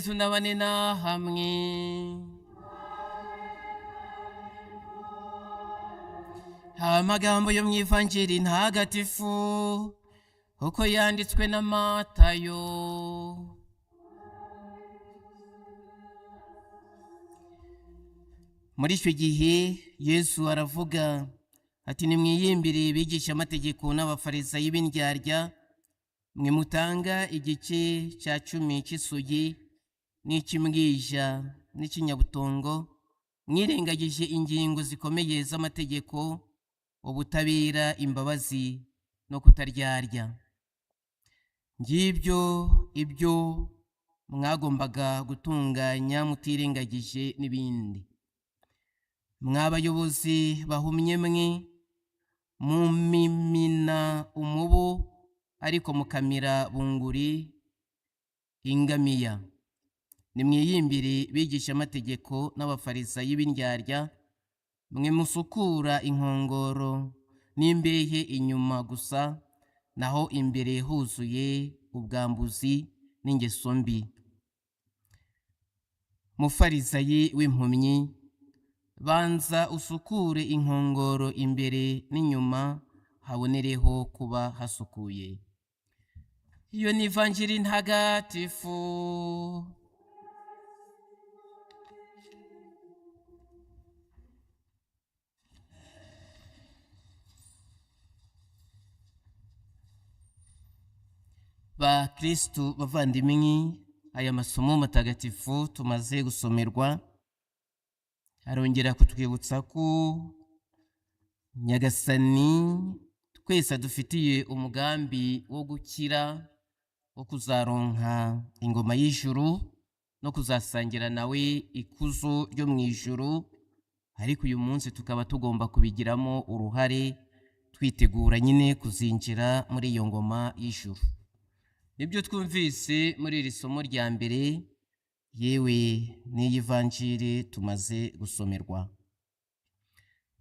tunabane na hamwe. Amagambo yo mw'ivanjiri ntagatifu uko yanditswe na Matayo. Muri icyo gihe Yesu aravuga ati, nimwiyimbire bigisha amategeko n'abafarisayi b'indyarya, mwe mutanga igice cya 10 cy'isugi n'icy'imbwija n'ikinyabutongo, mwirengagije ingingo zikomeye z'amategeko, ubutabera, imbabazi no kutaryarya. Ngibyo ibyo mwagombaga gutunganya mutirengagije n'ibindi. Mwabayobozi bahumye mwe, mumimina umubu ariko mukamira bunguri ingamiya. Nimwiyimbire bigisha amategeko n'abafarisayi b'indyarya, mwe musukura inkongoro n'imbehe inyuma gusa, naho imbere huzuye ubwambuzi n'ingeso mbi. Mufarisayi w'impumyi, banza usukure inkongoro imbere n'inyuma, habonereho kuba hasukuye. Iyo ni ivanjiri ntagatifu. Ba Kristu bavandimwe, aya masomo matagatifu tumaze gusomerwa arongera kutwibutsa ko Nyagasani twese adufitiye umugambi wo gukira, wo kuzaronka ingoma y'ijuru no kuzasangira nawe ikuzo ryo mu ijuru, ariko uyu munsi tukaba tugomba kubigiramo uruhare, twitegura nyine kuzinjira muri iyo ngoma y'ijuru. Nibyo twumvise muri iri somo rya mbere, yewe n'iyi vanjiri tumaze gusomerwa.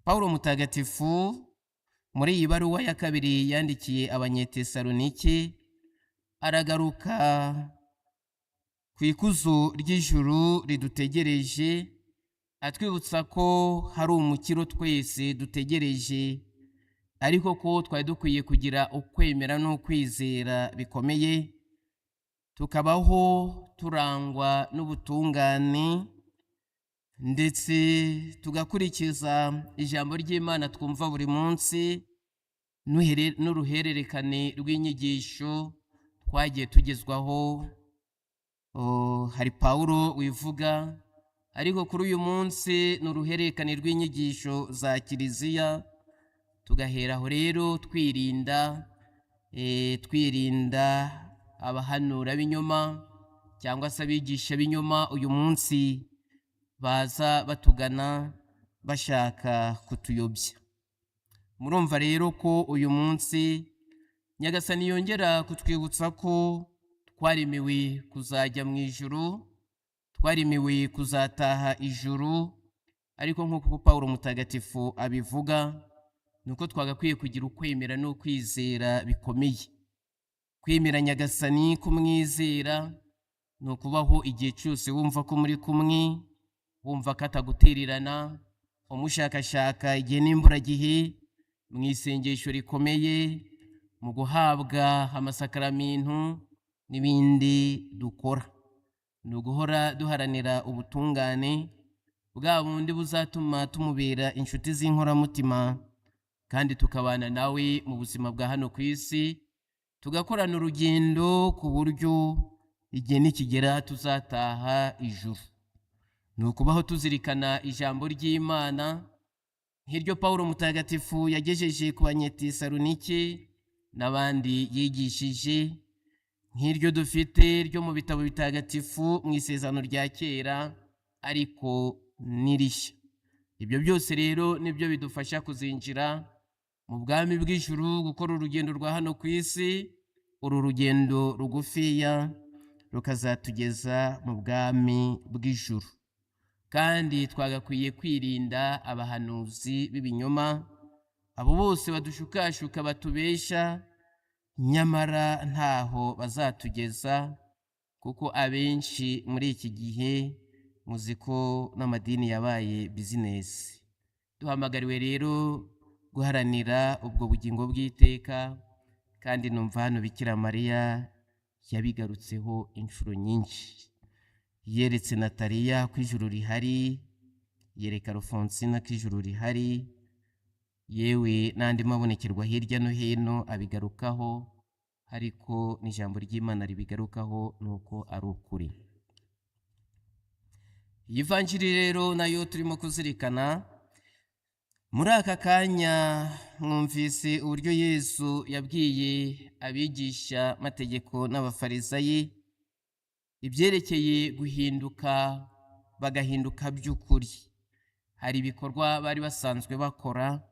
Paulo mutagatifu muri iyi baruwa ya kabiri yandikiye Abanyetesalonike aragaruka ku ikuzo ry'ijuru ridutegereje, atwibutsa ko hari umukiro twese dutegereje, ariko ko twari dukwiye kugira ukwemera n'ukwizera bikomeye, tukabaho turangwa n'ubutungane, ndetse tugakurikiza ijambo ry'Imana twumva buri munsi, n'uruhererekane rw'inyigisho twagiye tugezwaho. Hari Paulo wivuga, ariko kuri uyu munsi ni uruhererekane rw'inyigisho za Kiliziya. Tugaheraho rero twirinda abahanura b'inyoma cyangwa se abigisha b'inyoma uyu munsi baza batugana bashaka kutuyobya. Murumva rero ko uyu munsi Nyagasani yongera kutwibutsa ko twarimiwe kuzajya mu ijuru, twarimiwe kuzataha ijuru, ariko nk'uko Paulo mutagatifu abivuga, nuko twagakwiye kugira ukwemera n'ukwizera bikomeye. Kwemera Nyagasani, kumwizera, ni ukubaho igihe cyose wumva ko muri kumwe, wumva ko atagutererana, umushakashaka igihe n'imburagihe, mu isengesho rikomeye, mu guhabwa amasakaramentu n'ibindi dukora. Ni uguhora duharanira ubutungane, bwa bundi buzatuma tumubera inshuti z'inkoramutima, kandi tukabana nawe mu buzima bwa hano ku isi, tugakorana urugendo ku buryo igihe nikigera tuzataha ijuru. Ni ukubaho tuzirikana ijambo ry'Imana nk'iryo Paulo mutagatifu yagejeje ku Banyetesalonike n'abandi yigishije, nk'iryo dufite ryo mu bitabo bitagatifu mu isezerano rya kera ariko n'irishya. Ibyo byose rero nibyo bidufasha kuzinjira mu bwami bw'ijuru, gukora urugendo rwa hano ku isi, uru rugendo rugufiya rukazatugeza mu bwami bw'ijuru. Kandi twagakwiye kwirinda abahanuzi b'ibinyoma, abo bose badushukashuka batubesha, nyamara ntaho bazatugeza, kuko abenshi muri iki gihe muzi ko n'amadini yabaye bizinesi. Duhamagariwe rero guharanira ubwo bugingo bw'iteka, kandi numva hano Bikira Mariya yabigarutseho inshuro nyinshi. Yeretse Nataliya ko ijuru rihari, yereka Alfonsina ko ijuru rihari, yewe n'andi mabonekerwa hirya no hino abigarukaho, ariko n'ijambo ry'Imana ribigarukaho nuko ari ukuri. Iyi vanjiri rero nayo turimo kuzirikana. Muri aka kanya mwumvise uburyo Yesu yabwiye abigisha mategeko n'abafarisayi ibyerekeye guhinduka, bagahinduka by'ukuri. Hari ibikorwa bari basanzwe bakora,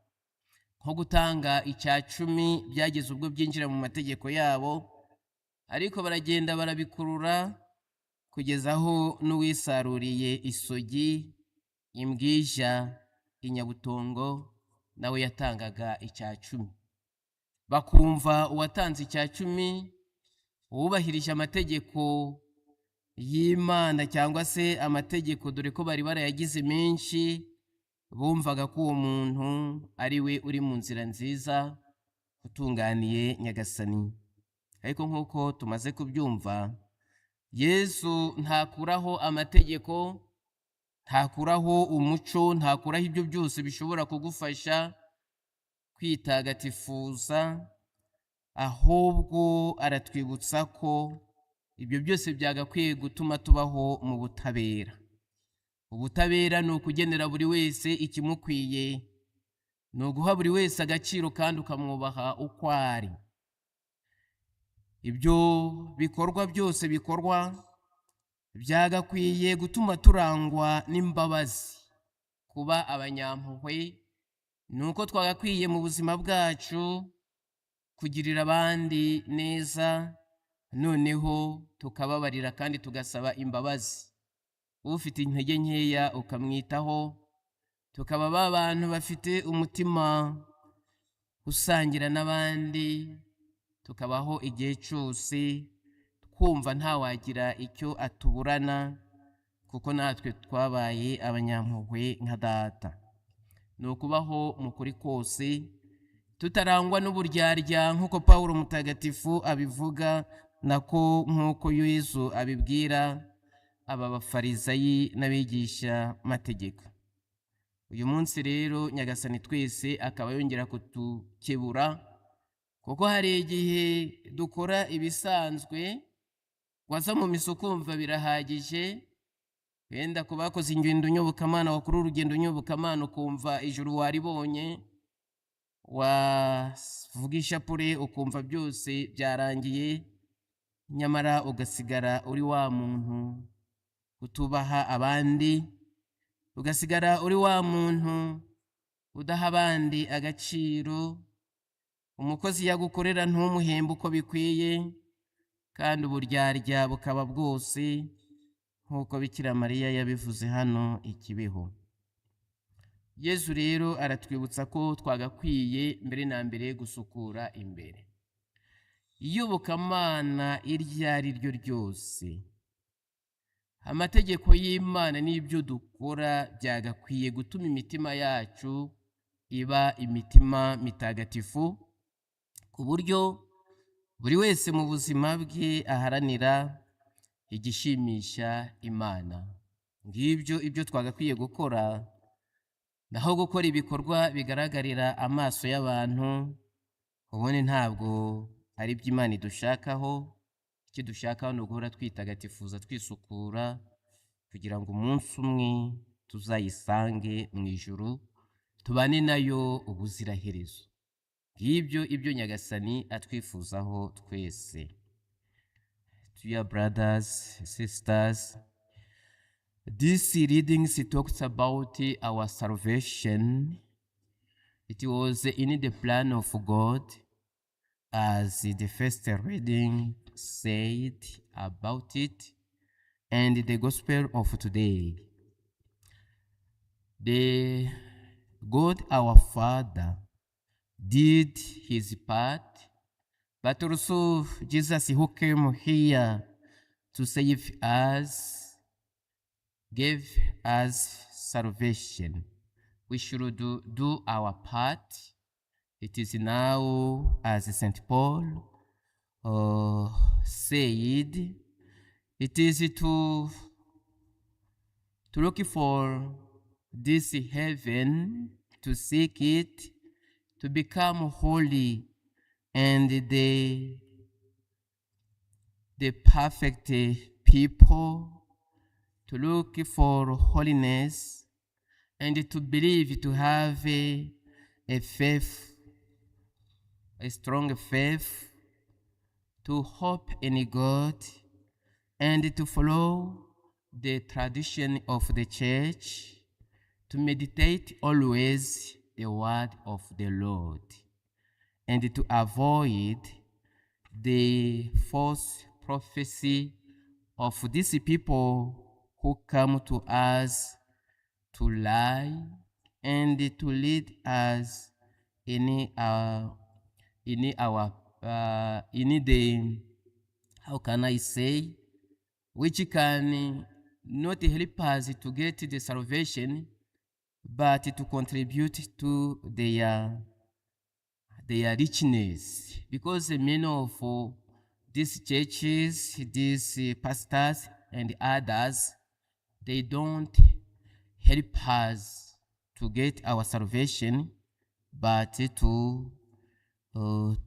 nko gutanga icya 10 byageze ubwo byinjira mu mategeko yabo, ariko baragenda barabikurura kugeza aho n'uwisaruriye isogi, imbwija, inyabutongo nawe yatangaga icya 10. Bakumva uwatanze icya 10 wubahirije amategeko y'Imana cyangwa se amategeko, dore ko bari barayagize menshi, bumvaga ko uwo muntu ari we uri mu nzira nziza utunganiye Nyagasani. Ariko nk'uko tumaze kubyumva, Yesu ntakuraho amategeko, ntakuraho umuco, ntakuraho ibyo byose bishobora kugufasha kwitagatifuza, ahubwo aratwibutsa ko ibyo byose byagakwiye gutuma tubaho mu butabera. Ubutabera ni ukugenera buri wese ikimukwiye, ni uguha buri wese agaciro kandi ukamwubaha uko ari. Ibyo bikorwa byose bikorwa byagakwiye gutuma turangwa n'imbabazi. Kuba abanyampuhwe ni uko twagakwiye mu buzima bwacu kugirira abandi neza, noneho tukababarira kandi tugasaba imbabazi. Ufite intege nkeya ukamwitaho, tukaba ba bantu bafite umutima usangira n'abandi, tukabaho igihe cyose twumva ntawagira icyo atuburana, kuko natwe twabaye abanyampuhwe nka Data. Ni ukubaho mu kuri kose, tutarangwa n'uburyarya nk'uko Pawulo mutagatifu abivuga, nako nk'uko Yesu abibwira aba bafarisayi n'abigisha mategeko. Uyu munsi rero Nyagasani twese akaba yongera kutukebura, kuko hari igihe dukora ibisanzwe, waza mu misa ukumva birahagije, wenda ku bakoze ingendo nyobokamana, wakora urugendo nyobokamana ukumva ijuru waribonye, wavuga ishapure ukumva byose byarangiye, nyamara ugasigara uri wa muntu utubaha abandi, ugasigara uri wa muntu udaha abandi agaciro, umukozi yagukorera ntumuhembe uko bikwiye, kandi uburyarya bukaba bwose, nk'uko Bikira Mariya yabivuze hano i Kibeho. Yesu rero aratwibutsa ko twagakwiye mbere na mbere gusukura imbere. Iyobokamana iryo ari ryo ryose, amategeko y'Imana n'ibyo dukora byagakwiye gutuma imitima yacu iba imitima mitagatifu, ku buryo buri wese mu buzima bwe aharanira igishimisha Imana. Ngibyo ibyo twagakwiye gukora, naho gukora ibikorwa bigaragarira amaso y'abantu, ubundi ntabwo ari ibyo Imana idushakaho. Icyo dushakaho ni uguhora twitagatifuza, twisukura, kugira ngo umunsi umwe tuzayisange mu ijuru, tubane nayo ubuziraherezo. Ngibyo ibyo Nyagasani atwifuzaho twese. Dear brothers, sisters, this reading talks about our salvation. It was in the plan of God, as the first reading said about it, and the gospel of today. The God our Father did his part, but also Jesus who came here to save us, give us salvation. We should do our part. It is now, as St. Paul said, it is to look for this heaven, to seek it, to become holy, and the perfect people, to look for holiness, and to believe, to have a faith, a strong faith, to hope in God, and to follow the tradition of the church, to meditate always the word of the Lord, and to avoid the false prophecy of these people who come to us to lie and to lead us in the, how can I say, which can not help us to get the salvation, but to contribute to their richness. Because many of these churches, these pastors and others, they don't help us to get our salvation, but to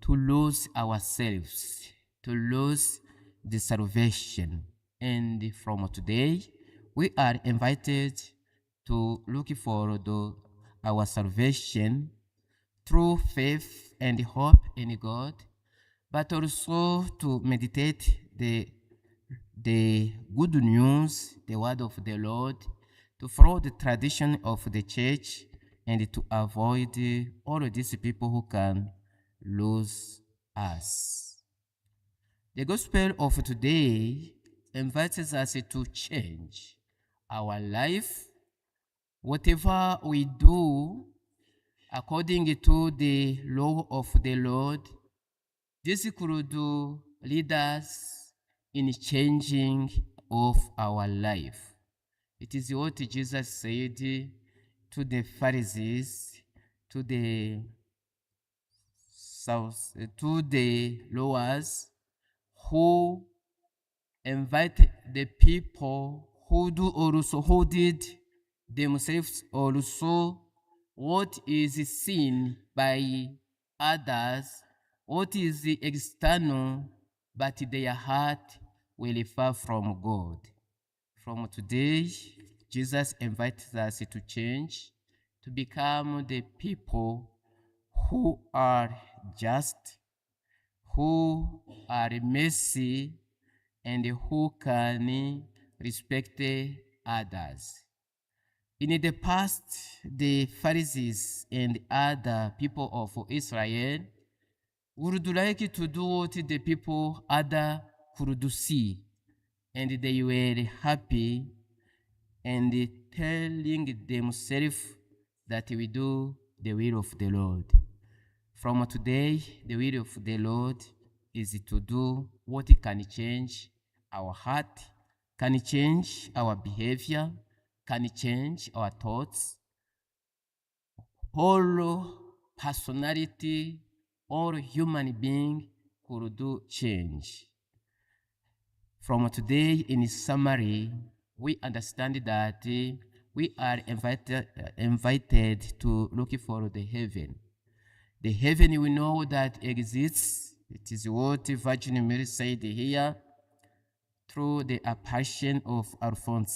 lose ourselves, to lose the salvation. And from today, we are invited to look for our salvation through faith and hope in God, but also to meditate the good news, the word of the Lord, to follow the tradition of the church, and to avoid all of these people who can lose us. The gospel of today invites us to change our life. Whatever we do according to the law of the Lord, this could lead us in changing of our life. It is what Jesus said to the Pharisees, to the lawyers, who invite the people who did themselves also what is seen by others, what is external, but their heart will far from God. From today, Jesus invites us to change, to become the people who are just, who are mercy, and who can respect others. In the past, the Pharisees and other people of Israel would like to do what the people other could see, and they were happy and telling themselves that we do the will of the Lord. From today, the will of the Lord is to do what can change our heart, can change our behavior, can change our thoughts. All personality, all human being could do change. From today, in summary, we understand that we are invited to look for the heaven. The heaven we know that exists. It is what Virgin Mary said here through the apparition of Alphonse.